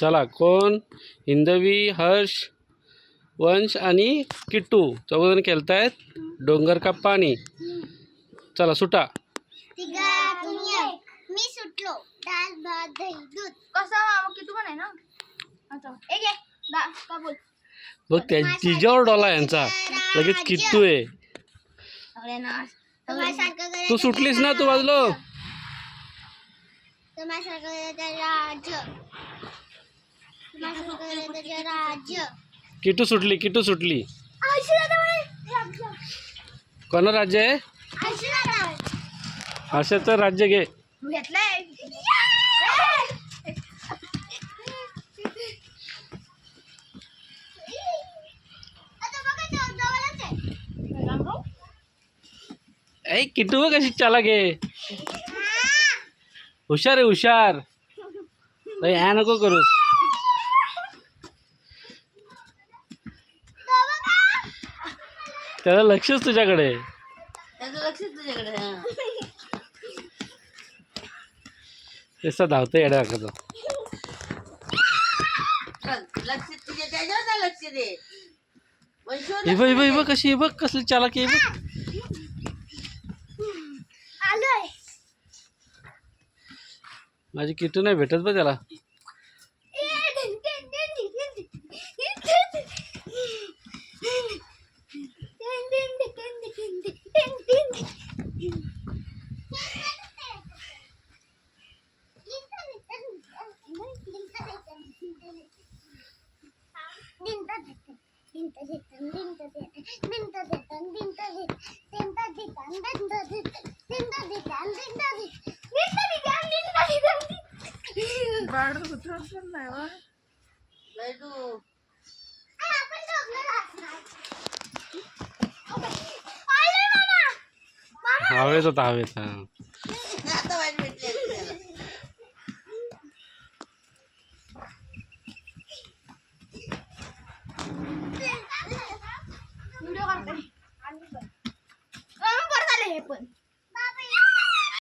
चला कोण हिंदवी, हर्ष, वंश आणि किट्टू चौघजण खेळतायत डोंगर का पाणी. चला सुटा. मी सुटलो. डाळ भात दही दूध. कसा किट्टू पण आहे ना. अच्छा एक का बोल. बघ तिच्यावर डोला यांचा लगेच किट्टू आहे. तू सुटलीस ना, तू वाजलो. किट्टू सुटली, किट्टू सुटली. कोणा राज्य आहे? हर्षाचं राज्य घे. ऐ किट्टू कशी चालाक आहे. हुशार आहे हुशार. ह्या नको करूस. त्याला लक्षच तुझ्याकडे. तेसा धावतं येड्या दाखवतो. हे बघ कशी आहे, बघ कसली चालाक आहे बघ. माझी किट्टू नाही भेटत बघ त्याला. हवेत होता हवेत.